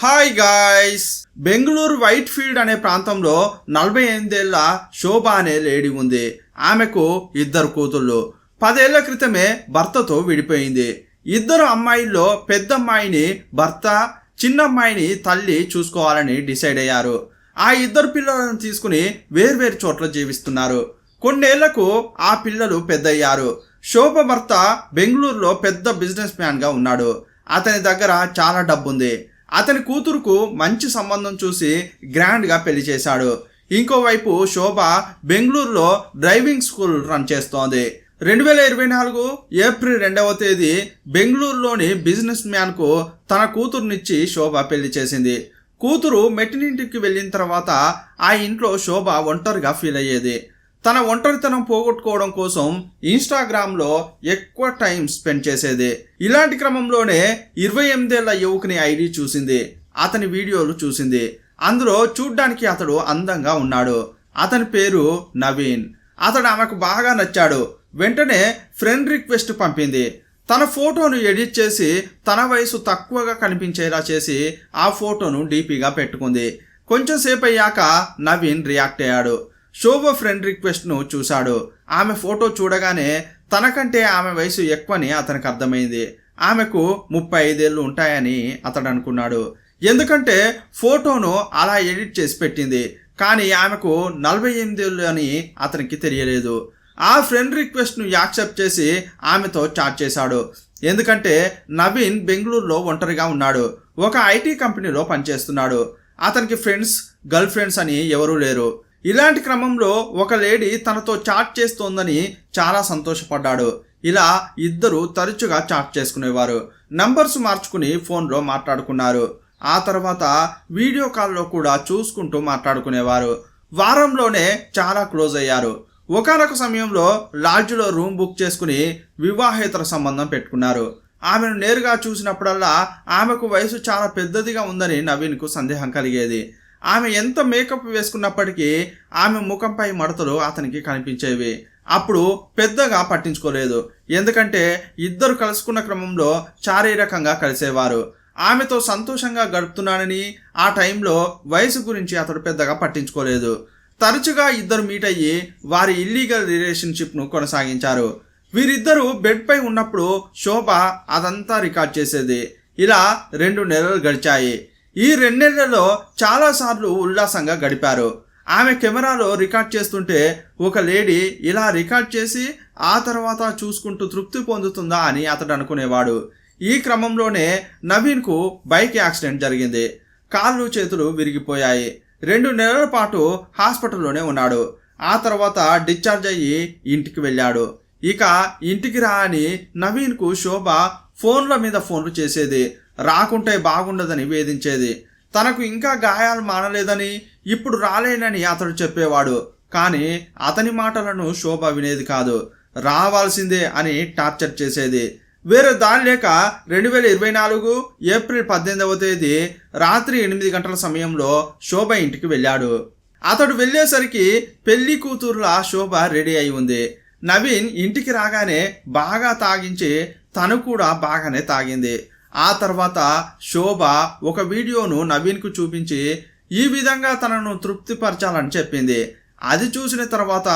Hi guys, Bengaluru white field అనే ప్రాంతంలో 48 ఏళ్ల శోభ అనే లేడీ ఉంది. ఆమెకు 2 కూతుళ్ళు. 10 ఏళ్ల క్రితమే భర్తతో విడిపోయింది. 2 అమ్మాయిల్లో పెద్ద అమ్మాయిని భర్త, చిన్న అమ్మాయిని తల్లి చూసుకోవాలని డిసైడ్ అయ్యారు. ఆ 2 పిల్లలను తీసుకుని వేర్వేరు చోట్ల జీవిస్తున్నారు. కొన్నేళ్లకు ఆ పిల్లలు పెద్దయ్యారు. శోభ భర్త బెంగళూరులో పెద్ద బిజినెస్ మ్యాన్ గా ఉన్నాడు. అతని దగ్గర చాలా డబ్బుంది. అతని కూతురుకు మంచి సంబంధం చూసి గ్రాండ్గా పెళ్లి చేశాడు. ఇంకోవైపు శోభ బెంగళూరులో డ్రైవింగ్ స్కూల్ రన్ చేస్తోంది. 2024 ఏప్రిల్ 2వ తేదీ బెంగళూరులోని బిజినెస్ మ్యాన్కు తన కూతురునిచ్చి శోభ పెళ్లి చేసింది. కూతురు మెట్టినింటికి వెళ్ళిన తర్వాత ఆ ఇంట్లో శోభ ఒంటరిగా ఫీల్ అయ్యేది. తన ఒంటరితనం పోగొట్టుకోవడం కోసం ఇన్స్టాగ్రామ్లో ఎక్కువ టైం స్పెండ్ చేసేది. ఇలాంటి క్రమంలోనే 28 ఏళ్ల యువకుని ఐడి చూసింది. అతని వీడియోలు చూసింది. అందులో చూడ్డానికి అతడు అందంగా ఉన్నాడు. అతని పేరు నవీన్. అతడు ఆమెకు బాగా నచ్చాడు. వెంటనే ఫ్రెండ్ రిక్వెస్ట్ పంపింది. తన ఫోటోను ఎడిట్ చేసి తన వయసు తక్కువగా కనిపించేలా చేసి ఆ ఫోటోను డీపీగా పెట్టుకుంది. కొంచెం సేపు అయ్యాక నవీన్ రియాక్ట్ అయ్యాడు. శోభ ఫ్రెండ్ రిక్వెస్ట్ను చూశాడు. ఆమె ఫోటో చూడగానే తనకంటే ఆమె వయసు ఎక్కువని అతనికి అర్థమైంది. ఆమెకు 35 ఏళ్ళు ఉంటాయని అతడు అనుకున్నాడు. ఎందుకంటే ఫోటోను అలా ఎడిట్ చేసి పెట్టింది. కానీ ఆమెకు 48 ఏళ్ళు అని అతనికి తెలియలేదు. ఆ ఫ్రెండ్ రిక్వెస్ట్ను యాక్సెప్ట్ చేసి ఆమెతో చాట్ చేశాడు. ఎందుకంటే నవీన్ బెంగళూరులో ఒంటరిగా ఉన్నాడు. ఒక ఐటీ కంపెనీలో పనిచేస్తున్నాడు. అతనికి ఫ్రెండ్స్, గర్ల్ ఫ్రెండ్స్ అని ఎవరూ లేరు. ఇలాంటి క్రమంలో ఒక లేడీ తనతో చాట్ చేస్తోందని చాలా సంతోషపడ్డాడు. ఇలా ఇద్దరు తరచుగా చాట్ చేసుకునేవారు. నంబర్స్ మార్చుకుని ఫోన్లో మాట్లాడుకున్నారు. ఆ తర్వాత వీడియో కాల్లో కూడా చూసుకుంటూ మాట్లాడుకునేవారు. వారంలోనే చాలా క్లోజ్ అయ్యారు. ఒకానొక సమయంలో లాడ్జ్లో రూమ్ బుక్ చేసుకుని వివాహేతర సంబంధం పెట్టుకున్నారు. ఆమెను నేరుగా చూసినప్పుడల్లా ఆమెకు వయసు చాలా పెద్దదిగా ఉందని నవీన్కు సందేహం కలిగేది. ఆమె ఎంత మేకప్ వేసుకున్నప్పటికీ ఆమె ముఖంపై మడతలు అతనికి కనిపించేవి. అప్పుడు పెద్దగా పట్టించుకోలేదు. ఎందుకంటే ఇద్దరు కలుసుకున్న క్రమంలో శారీరకంగా కలిసేవారు. ఆమెతో సంతోషంగా గడుపుతున్నానని ఆ టైంలో వయసు గురించి అతడు పెద్దగా పట్టించుకోలేదు. తరచుగా ఇద్దరు మీట్ అయ్యి వారి ఇల్లీగల్ రిలేషన్షిప్ను కొనసాగించారు. వీరిద్దరూ బెడ్పై ఉన్నప్పుడు శోభ అదంతా రికార్డ్ చేసేది. ఇలా 2 నెలలు గడిచాయి. ఈ 2 నెలల్లో చాలాసార్లు ఉల్లాసంగా గడిపారు. ఆమె కెమెరాలో రికార్డ్ చేస్తుంటే ఒక లేడీ ఇలా రికార్డ్ చేసి ఆ తర్వాత చూసుకుంటూ తృప్తి పొందుతుందా అని అతడు అనుకునేవాడు. ఈ క్రమంలోనే నవీన్కు బైక్ యాక్సిడెంట్ జరిగింది. కాళ్ళు చేతులు విరిగిపోయాయి. 2 నెలల పాటు హాస్పిటల్లోనే ఉన్నాడు. ఆ తర్వాత డిశ్చార్జ్ అయ్యి ఇంటికి వెళ్ళాడు. ఇక ఇంటికి రా అని నవీన్కు శోభ ఫోన్ల మీద ఫోన్లు చేసేది. రాకుంటే బాగుండదని వేధించేది. తనకు ఇంకా గాయాలు మానలేదని, ఇప్పుడు రాలేనని అతడు చెప్పేవాడు. కానీ అతని మాటలను శోభ వినేది కాదు. రావాల్సిందే అని టార్చర్ చేసేది. వేరే దాని లేక 2024 ఏప్రిల్ 18వ తేదీ రాత్రి 8 గంటల సమయంలో శోభ ఇంటికి వెళ్ళాడు. అతడు వెళ్ళేసరికి పెళ్లి కూతురులా శోభ రెడీ అయి ఉంది. నవీన్ ఇంటికి రాగానే బాగా తాగించి తను కూడా బాగానే తాగింది. ఆ తర్వాత శోభ ఒక వీడియోను నవీన్కు చూపించి ఈ విధంగా తనను తృప్తిపరచాలని చెప్పింది. అది చూసిన తర్వాత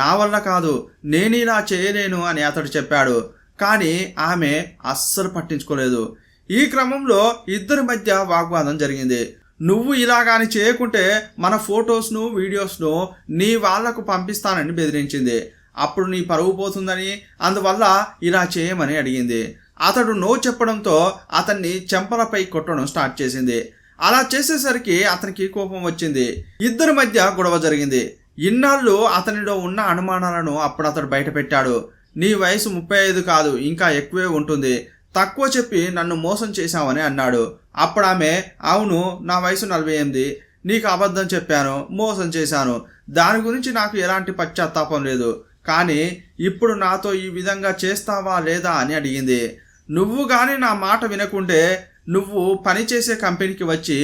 నా వల్ల కాదు, నేను ఇలా చేయలేను అని అతడు చెప్పాడు. కానీ ఆమె అస్సలు పట్టించుకోలేదు. ఈ క్రమంలో ఇద్దరి మధ్య వాగ్వాదం జరిగింది. నువ్వు ఇలాగాని చేయకుంటే మన ఫొటోస్ను, వీడియోస్ను నీ వాళ్లకు పంపిస్తానని బెదిరించింది. అప్పుడు నీ పరువు పోతుందని, అందువల్ల ఇలా చేయమని అడిగింది. అతడు నో చెప్పడంతో అతన్ని చెంపలపై కొట్టడం స్టార్ట్ చేసింది. అలా చేసేసరికి అతనికి కోపం వచ్చింది. ఇద్దరి మధ్య గొడవ జరిగింది. ఇన్నాళ్ళు అతనిలో ఉన్న అనుమానాలను అప్పుడు అతడు బయట పెట్టాడు. నీ వయసు 35 కాదు, ఇంకా ఎక్కువే ఉంటుంది. తక్కువ చెప్పి నన్ను మోసం చేశావని అన్నాడు. అప్పుడు ఆమె, అవును, నా వయసు 48, నీకు అబద్ధం చెప్పాను, మోసం చేశాను. దాని గురించి నాకు ఎలాంటి పశ్చాత్తాపం లేదు. కానీ ఇప్పుడు నాతో ఈ విధంగా చేస్తావా లేదా అని అడిగింది. నువ్వు కానీ నా మాట వినకుంటే నువ్వు పనిచేసే కంపెనీకి వచ్చి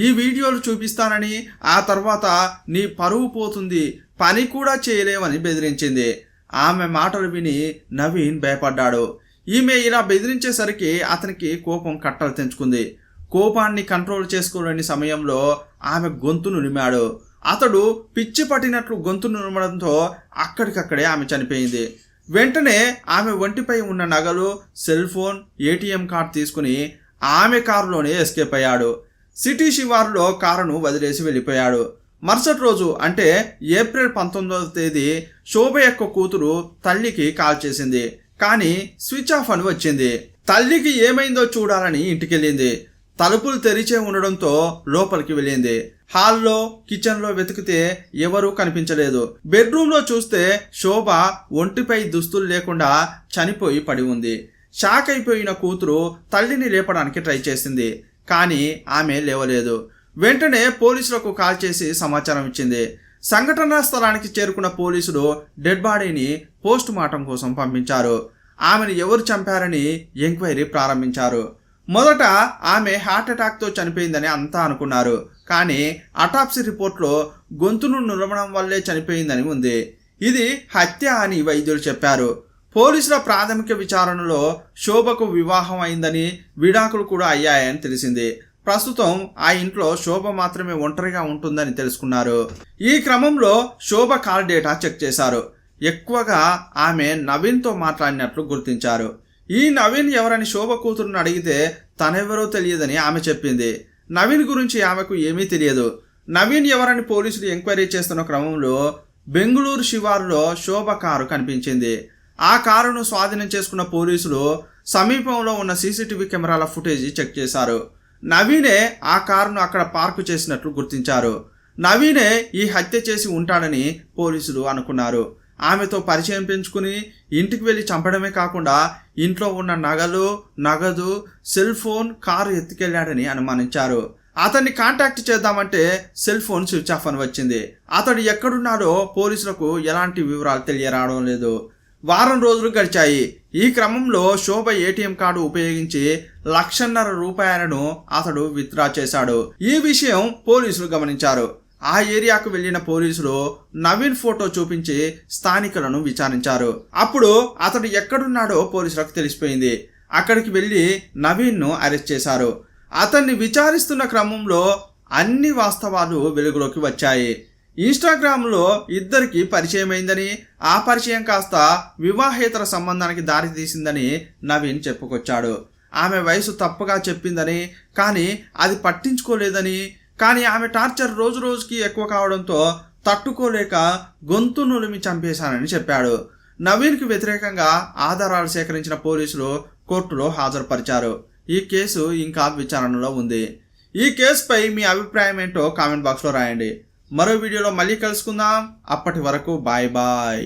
ఈ వీడియోలు చూపిస్తానని, ఆ తర్వాత నీ పరువు పోతుంది, పని కూడా చేయలేవని బెదిరించింది. ఆమె మాటలు విని నవీన్ భయపడ్డాడు. ఈమె ఇలా బెదిరించేసరికి అతనికి కోపం కట్టలు తెంచుకుంది. కోపాన్ని కంట్రోల్ చేసుకోలేని సమయంలో ఆమె గొంతు నులిమాడు. అతడు పిచ్చి పట్టినట్లు గొంతు నులమడంతో అక్కడికక్కడే ఆమె చనిపోయింది. వెంటనే ఆమె ఒంటిపై ఉన్న నగలు, సెల్ ఫోన్, ఏటీఎం కార్డు తీసుకుని ఆమె కారులోనే ఎస్కేప్ అయ్యాడు. సిటీ శివారులో కారును వదిలేసి వెళ్ళిపోయాడు. మరుసటి రోజు అంటే ఏప్రిల్ 19వ తేదీ శోభ యొక్క కూతురు తల్లికి కాల్ చేసింది. కానీ స్విచ్ ఆఫ్ అని వచ్చింది. తల్లికి ఏమైందో చూడాలని ఇంటికెళ్ళింది. తలుపులు తెరిచే ఉండడంతో లోపలికి వెళ్ళింది. హాల్లో, కిచెన్లో వెతికితే ఎవరూ కనిపించలేదు. బెడ్రూమ్లో చూస్తే శోభ ఒంటిపై దుస్తులు లేకుండా చనిపోయి పడి ఉంది. షాక్ అయిపోయిన కూతురు తల్లిని లేపడానికి ట్రై చేసింది. కానీ ఆమె లేవలేదు. వెంటనే పోలీసులకు కాల్ చేసి సమాచారం ఇచ్చింది. సంఘటనా స్థలానికి చేరుకున్న పోలీసులు డెడ్ బాడీని పోస్ట్ మార్టం కోసం పంపించారు. ఆమెను ఎవరు చంపారని ఎంక్వైరీ ప్రారంభించారు. మొదట ఆమె హార్ట్అటాక్తో చనిపోయిందని అంతా అనుకున్నారు. కానీ అటాప్సీ రిపోర్ట్లో గొంతును నులమడం వల్లే చనిపోయిందని ఉంది. ఇది హత్య అని వైద్యులు చెప్పారు. పోలీసుల ప్రాథమిక విచారణలో శోభకు వివాహం అయిందని, విడాకులు కూడా అయ్యాయని తెలిసింది. ప్రస్తుతం ఆ ఇంట్లో శోభ మాత్రమే ఒంటరిగా ఉంటుందని తెలుసుకున్నారు. ఈ క్రమంలో శోభ కాల్ డేటా చెక్ చేశారు. ఎక్కువగా ఆమె నవీన్తో మాట్లాడినట్లు గుర్తించారు. ఈ నవీన్ ఎవరని శోభ కూతురుని అడిగితే తనెవరో తెలియదని ఆమె చెప్పింది. నవీన్ గురించి ఆమెకు ఏమీ తెలియదు. నవీన్ ఎవరని పోలీసులు ఎంక్వైరీ చేస్తున్న క్రమంలో బెంగళూరు శివారులో శోభ కారు కనిపించింది. ఆ కారును స్వాధీనం చేసుకున్న పోలీసులు సమీపంలో ఉన్న సీసీటీవీ కెమెరాల ఫుటేజీ చెక్ చేశారు. నవీనే ఆ కారును అక్కడ పార్కు చేసినట్లు గుర్తించారు. నవీనే ఈ హత్య చేసి ఉంటాడని పోలీసులు అనుకున్నారు. ఆమెతో పరిచయం పెంచుకుని ఇంటికి వెళ్ళి చంపడమే కాకుండా ఇంట్లో ఉన్న నగలు, నగదు, సెల్ ఫోన్, కారు ఎత్తుకెళ్లాడని అనుమానించారు. అతన్ని కాంటాక్ట్ చేద్దామంటే సెల్ ఫోన్ స్విచ్ ఆఫ్ అని వచ్చింది. అతడు ఎక్కడున్నాడో పోలీసులకు ఎలాంటి వివరాలు తెలియరావడం లేదు. వారం రోజులు గడిచాయి. ఈ క్రమంలో శోభ ఏటీఎం కార్డు ఉపయోగించి 1,50,000 రూపాయలను అతడు విత్డ్రా చేశాడు. ఈ విషయం పోలీసులు గమనించారు. ఆ ఏరియాకు వెళ్లిన పోలీసులు నవీన్ ఫోటో చూపించి స్థానికులను విచారించారు. అప్పుడు అతడు ఎక్కడున్నాడో పోలీసులకు తెలిసిపోయింది. అక్కడికి వెళ్లి నవీన్ను అరెస్ట్ చేశారు. అతన్ని విచారిస్తున్న క్రమంలో అన్ని వాస్తవాలు వెలుగులోకి వచ్చాయి. ఇన్స్టాగ్రామ్లో ఇద్దరికి పరిచయమైందని, ఆ పరిచయం కాస్త వివాహేతర సంబంధానికి దారితీసిందని నవీన్ చెప్పుకొచ్చాడు. ఆమె వయసు తప్పుగా చెప్పిందని, కానీ అది పట్టించుకోలేదని, కానీ ఆమె టార్చర్ రోజు రోజుకి ఎక్కువ కావడంతో తట్టుకోలేక గొంతు నులిమి చంపేశానని చెప్పాడు. నవీన్కి వ్యతిరేకంగా ఆధారాలు సేకరించిన పోలీసులు కోర్టులో హాజరుపరిచారు. ఈ కేసు ఇంకా విచారణలో ఉంది. ఈ కేసుపై మీ అభిప్రాయం ఏంటో కామెంట్ బాక్స్లో రాయండి. మరో వీడియోలో మళ్ళీ కలుసుకుందాం. అప్పటి వరకు బాయ్ బాయ్.